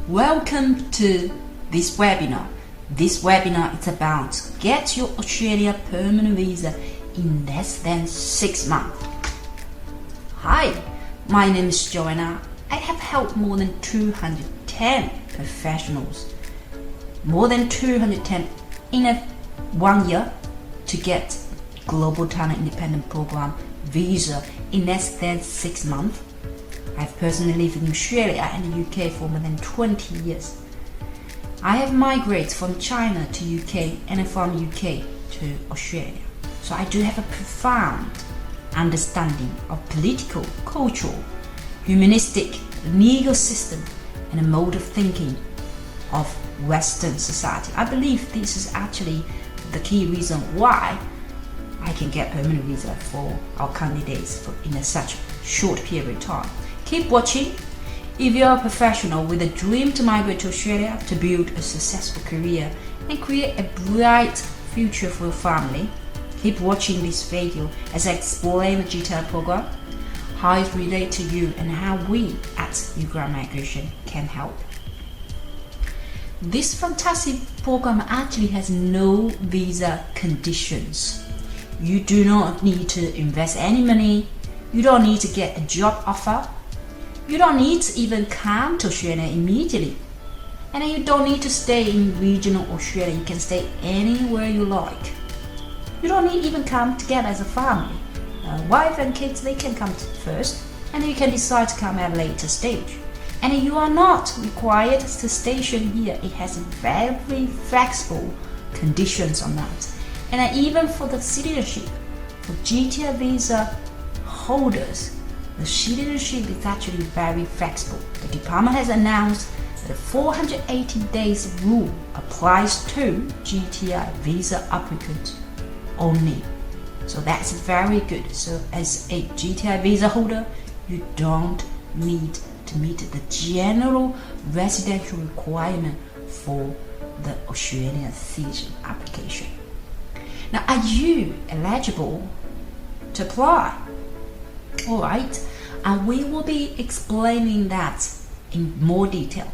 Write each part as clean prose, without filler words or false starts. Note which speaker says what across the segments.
Speaker 1: Welcome to this webinar. This webinar is about get your Australia permanent visa in less than 6 months. Hi, my name is Joanna. I have helped more than 210 professionals, more than 210 in 1 year to get Global Talent Independent Program visa in less than 6 months. I've personally lived in Australia and the UK for more than 20 years. I have migrated from China to UK and from UK to Australia. So I do have a profound understanding of political, cultural, humanistic, legal system and a mode of thinking of Western society. I believe this is actually the key reason why I can get permanent visa for our candidates in such short period of time. Keep watching. If you're a professional with a dream to migrate to Australia to build a successful career and create a bright future for your family, keep watching this video as I explain the GTAL program, how it relates to you and how we at Ugra Migration can help. This fantastic program actually has no visa conditions. You do not need to invest any money. You don't need to get a job offer. You don't need to even come to Australia immediately. And then you don't need to stay in regional Australia. You can stay anywhere you like. You don't need even come together as a family. Wife and kids, they can come first. And then you can decide to come at a later stage. And you are not required to station here. It has very flexible conditions on that. And even for the citizenship, for GTAL visa holders, the citizenship is actually very flexible. The department has announced that the 480 days rule applies to GTAL visa applicants only. So that's very good. So as a GTAL visa holder, you don't need to meet the general residential requirement for the Australian citizen application. Now, are you eligible to apply? Alright, and we will be explaining that in more detail.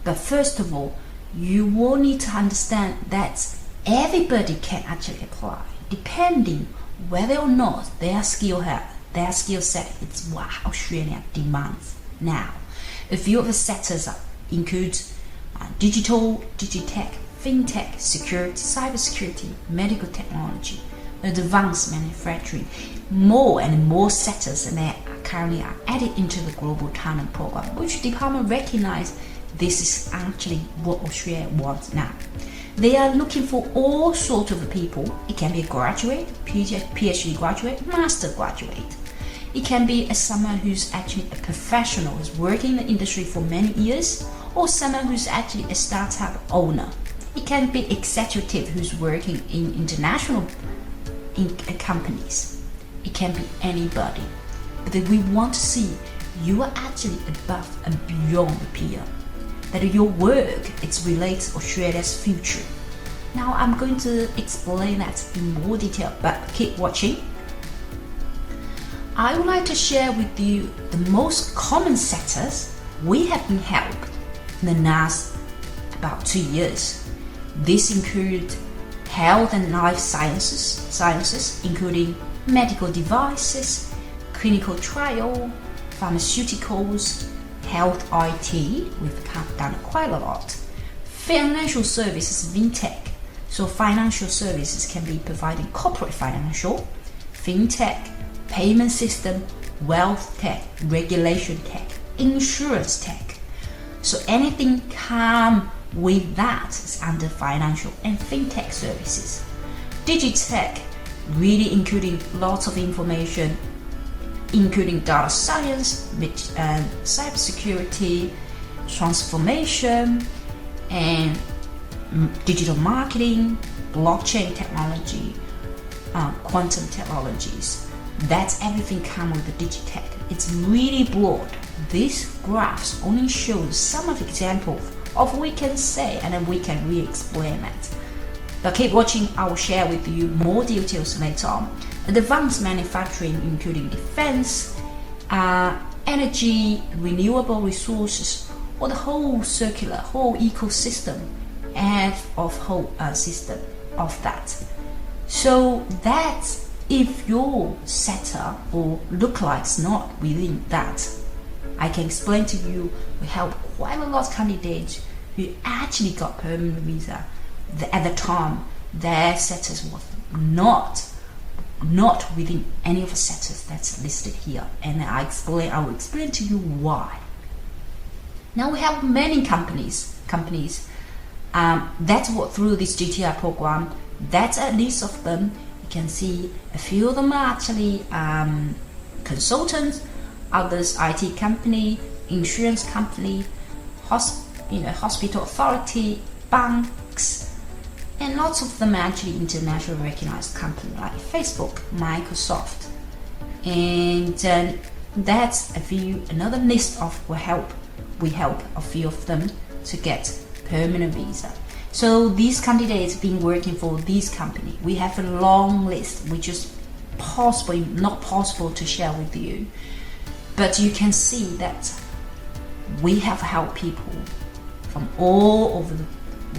Speaker 1: But first of all, you will need to understand that everybody can actually apply, depending whether or not their skill set is what Australia demands now. A few of the sectors include digital, digitech, FinTech, security, cybersecurity, medical technology, advanced manufacturing. More and more sectors and they currently are added into the Global Talent Program, which the department recognizes this is actually what Australia wants now. They are looking for all sorts of people. It can be a graduate, PhD graduate, master graduate. It can be someone who's actually a professional, who's working in the industry for many years, or someone who's actually a startup owner. It can be executive who's working in international companies. It can be anybody. But we want to see you are actually above and beyond the peer. That your work is related to Australia's future. Now I'm going to explain that in more detail, but keep watching. I would like to share with you the most common sectors we have been helped in the last about 2 years. This includes health and life sciences, including medical devices, clinical trial, pharmaceuticals, health IT, we've done quite a lot. Financial services, FinTech, so financial services can be provided corporate financial, FinTech, payment system, wealth tech, regulation tech, insurance tech. So anything come with that is under financial and FinTech services. Digitech, really including lots of information, including data science, cybersecurity, transformation, and digital marketing, blockchain technology, quantum technologies. That's everything comes with the Digitech. It's really broad. These graphs only show some of the examples of what we can say, and then we can re-explain that. But keep watching. I will share with you more details later on. Advanced manufacturing, including defense, energy, renewable resources, or the whole whole ecosystem of whole system of that. So that's if your setup or lookalikes not within that. I can explain to you, we help quite a lot of candidates who actually got permanent visa. At the time, their status was not within any of the status that's listed here, and I will explain to you why. Now we have many companies. That's what through this GTI program. That's a list of them. You can see a few of them are actually consultants, others IT company, insurance company, hospital authority, banks, and lots of them are actually internationally recognized companies like Facebook, Microsoft, and that's another list of we help a few of them to get permanent visa. So these candidates been working for this company. We have a long list, which is not possible to share with you, but you can see that we have helped people from all over the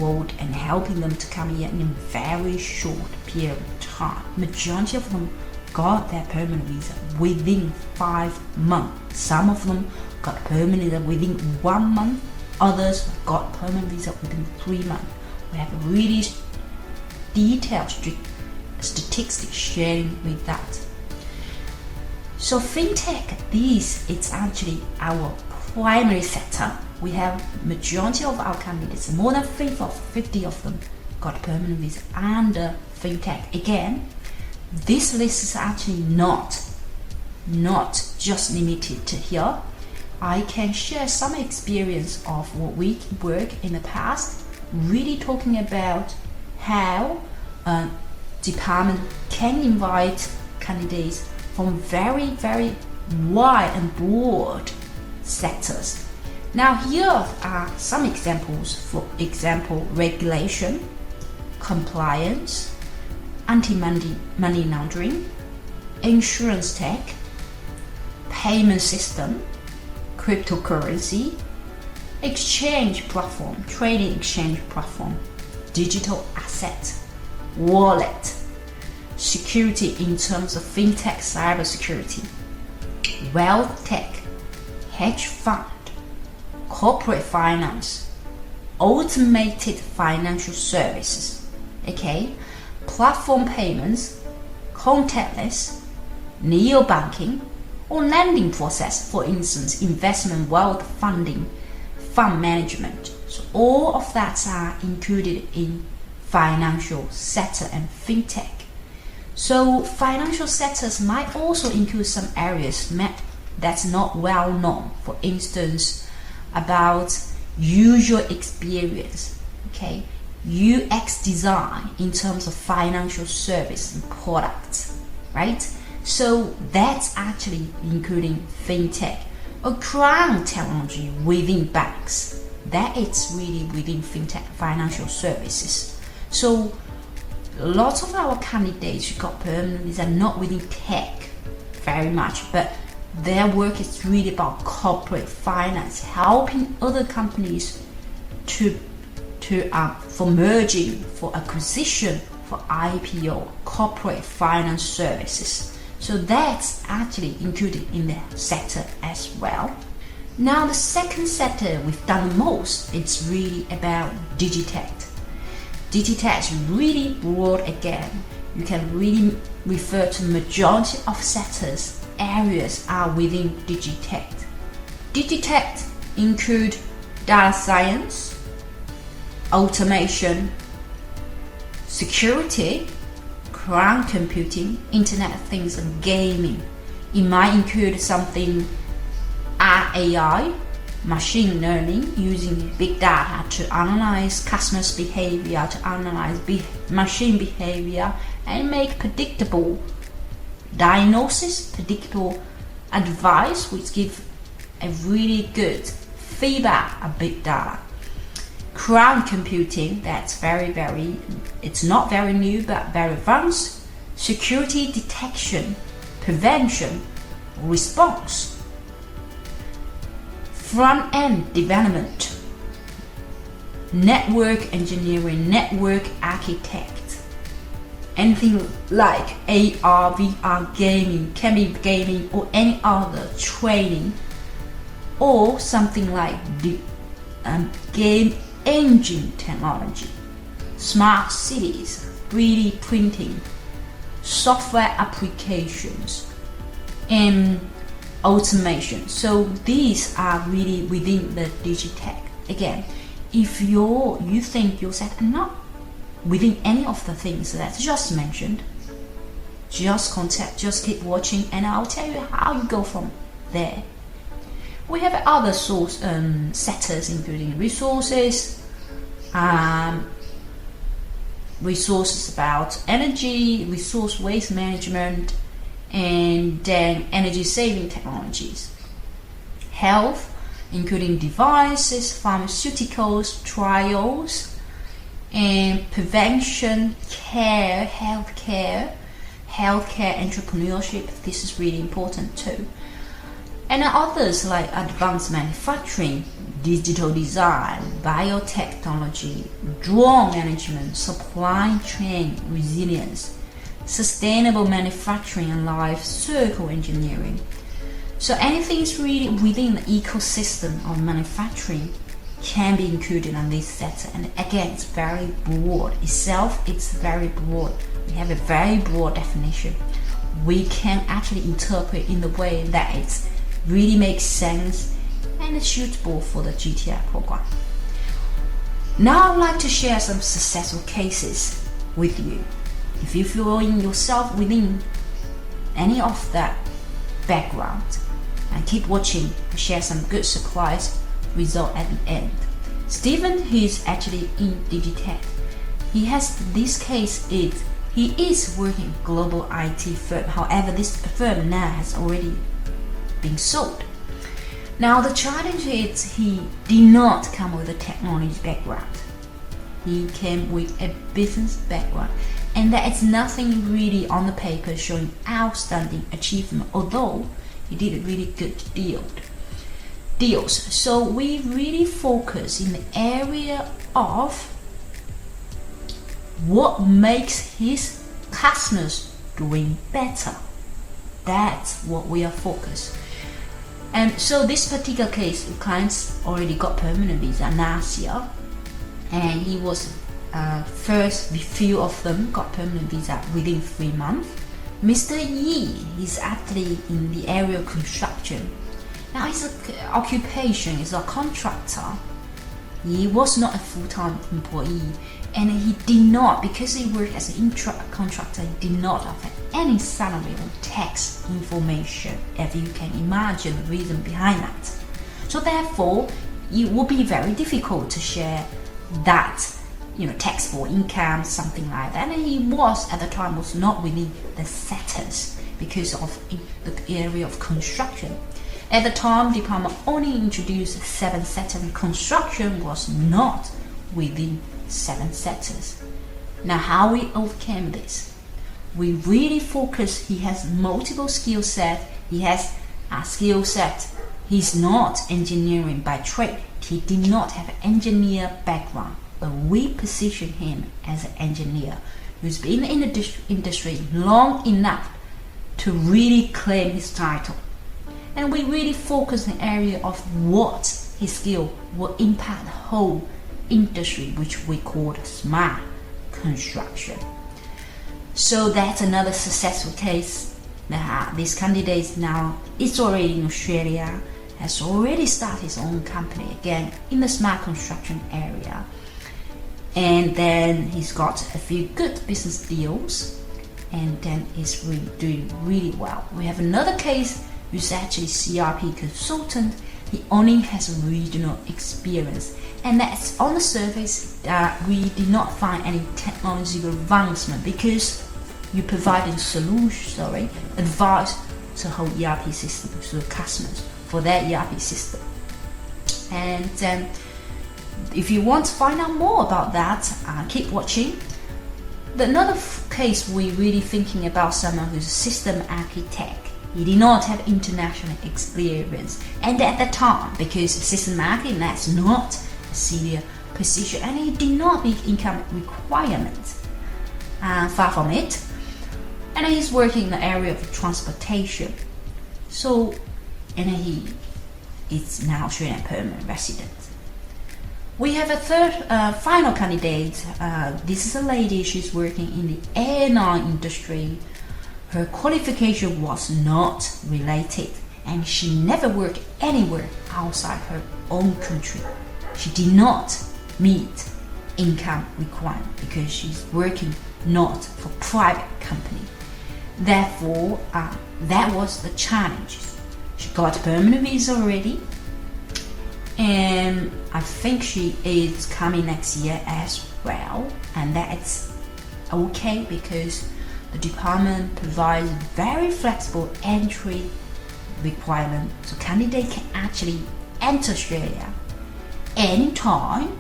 Speaker 1: world and helping them to come here in a very short period of time. Majority of them got their permanent visa within 5 months. Some of them got permanent visa within 1 month. Others got permanent visa within 3 months. We have a really detailed statistics sharing with that. So FinTech, it's actually our primary sector. We have majority of our candidates, more than 50 of them got permanent visa under FinTech. Again, this list is actually not just limited to here. I can share some experience of what we work in the past, really talking about how a department can invite candidates from very, very wide and broad sectors. Now here are some examples. For example, regulation, compliance, anti-money laundering, insurance tech, payment system, cryptocurrency, exchange platform, trading exchange platform, digital asset, wallet, security in terms of FinTech, cyber security, wealth tech, hedge fund, corporate finance, automated financial services, platform payments, contactless, neo-banking, or lending process, for instance, investment, wealth funding, fund management. So all of that are included in financial sector and FinTech. So financial sectors might also include some areas that's not well known. For instance, about user experience, UX design in terms of financial service and products, right? So that's actually including FinTech, or crown technology within banks. That is really within FinTech, financial services. So lots of our candidates who got permanent visa are not within tech very much, but their work is really about corporate finance, helping other companies for merging, for acquisition, for IPO, corporate finance services. So that's actually included in the sector as well. Now the second sector we've done the most, it's really about Digitech. Digitech is really broad again. You can really refer to majority of sectors, areas are within Digitech. Digitech include data science, automation, security, cloud computing, Internet of Things, and gaming. It might include something AI, machine learning, using big data to analyze customers' behavior, to analyze machine behavior, and make predictable diagnosis, predictable advice, which give a really good feedback of big data. Cloud computing, that's it's not very new, but very advanced. Security detection, prevention, response. front-end development, network engineering, network architect, anything like AR, VR gaming, can be gaming or any other training, or something like the game engine technology, smart cities, 3D printing, software applications, and automation. So these are really within the digitech. Again, if you think you're set not within any of the things that I just mentioned, just keep watching, and I'll tell you how you go from there. We have other source sectors, including resources, resources about energy, resource waste management, and then energy saving technologies, health, including devices, pharmaceuticals, trials, and prevention, care, healthcare entrepreneurship. This is really important too. And others like advanced manufacturing, digital design, biotechnology, drone management, supply chain resilience, sustainable manufacturing, and life circle engineering. So anything is really within the ecosystem of manufacturing can be included on this sector. And again, it's very broad. It's very broad. We have a very broad definition. We can actually interpret in the way that it really makes sense and is suitable for the GTI program. Now I'd like to share some successful cases with you. If you feel yourself within any of that background, and keep watching to share some good surprise result at the end. Stephen, he's actually in Digitech. He has this case he is working global IT firm. However, this firm now has already been sold. Now the challenge is he did not come with a technology background. He came with a business background, and there is nothing really on the paper showing outstanding achievement, although he did a really good deals. So we really focus in the area of what makes his customers doing better. That's what we are focused. And so this particular case, the clients already got permanent visa last year, and he was first few of them got permanent visa within 3 months. Mr. Yi is actually in the area of construction. Now his occupation is a contractor. He was not a full-time employee, and he did not, because he worked as an contractor, he did not have any salary or tax information, if you can imagine the reason behind that. So therefore, it would be very difficult to share that, taxable income, something like that. And he was, at the time, was not within the sectors because of the area of construction. At the time, the department only introduced 7 sectors, and construction was not within 7 sectors. Now, how we overcame this? We really focus. He has multiple skill set. He has a skill set. He's not engineering by trade. He did not have an engineer background, but we position him as an engineer who's been in the industry long enough to really claim his title. And we really focus in the area of what his skill will impact the whole industry, which we call smart construction. So that's another successful case. This candidate now is already in Australia, has already started his own company again in the smart construction area, and then he's got a few good business deals, and then is really doing really well. We have another case who's actually CRP consultant. He only has a regional experience, and that's on the surface we did not find any technological advancement, because you provide advice to the whole ERP system to the customers for their ERP system. And if you want to find out more about that, keep watching. Another case we're really thinking about someone who's a system architect. He did not have international experience, and at the time, because assistant marketing, that's not a senior position, and he did not meet income requirements. Far from it. And he's working in the area of transportation. So, and he is now Australian permanent resident. We have a third, final candidate. This is a lady. She's working in the airline industry. Her qualification was not related, and she never worked anywhere outside her own country. She did not meet income requirement because she's working not for private company. Therefore, that was the challenge. She got a permanent visa already, and I think she is coming next year as well, and that's okay because the department provides very flexible entry requirement, so candidate can actually enter Australia anytime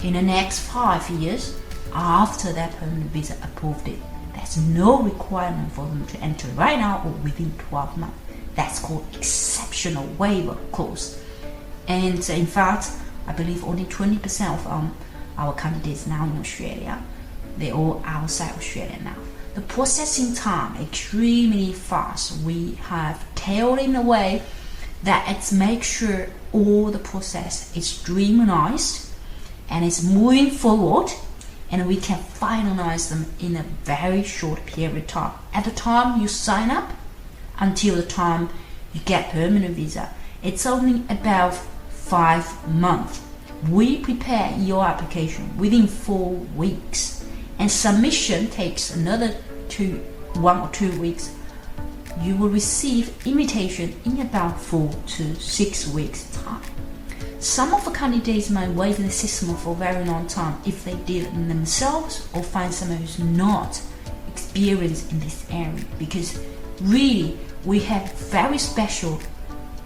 Speaker 1: in the next 5 years after their permanent visa approved it. There's no requirement for them to enter right now or within 12 months. That's called exceptional waiver clause. And in fact, I believe only 20% of our candidates now in Australia, they're all outside Australia now. The processing time extremely fast. We have tailored in a way that it's make sure all the process is streamlined and it's moving forward, and we can finalize them in a very short period of time. At the time you sign up until the time you get permanent visa, it's only about 5 months. We prepare your application within 4 weeks, and submission takes another 1 or 2 weeks. You will receive invitation in about 4 to 6 weeks time. Some of the candidates might wait in the system for a very long time if they did it themselves or find someone who's not experienced in this area, because really we have very special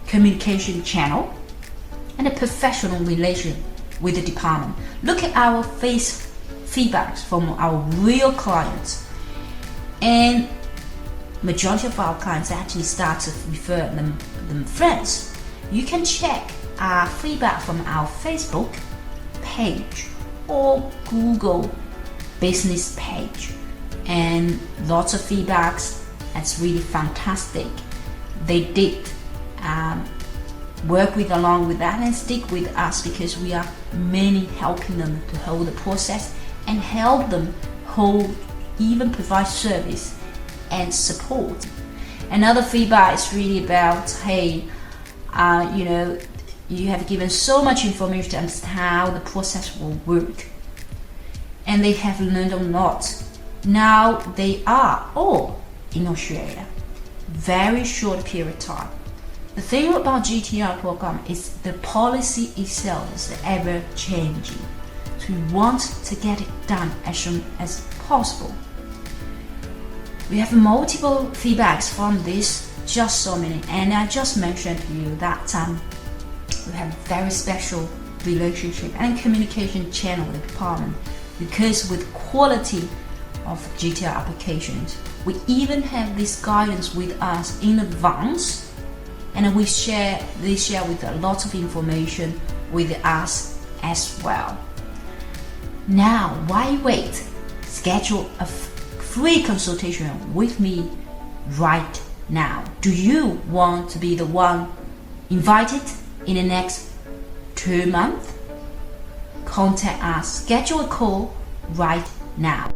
Speaker 1: communication channel and a professional relation with the department. Look at our feedbacks from our real clients, and majority of our clients actually start to refer them friends. You can check our feedback from our Facebook page or Google business page, and lots of feedbacks. That's really fantastic. They did work along with that and stick with us because we are mainly helping them to hold the process and help them even provide service and support. Another feedback is really about, hey, you have given so much information to understand how the process will work, and they have learned a lot. Now they are all in Australia, very short period of time. The thing about GTR program is the policy itself is ever changing, so we want to get it done as soon as possible. We have multiple feedbacks from this, just so many, and I just mentioned to you that we have very special relationship and communication channel with the department, because with quality of GTR applications, we even have this guidance with us in advance, and they share with a lot of information with us as well. Now, why wait? Schedule a free consultation with me right now. Do you want to be the one invited in the next 2 months? Contact us. Schedule a call right now.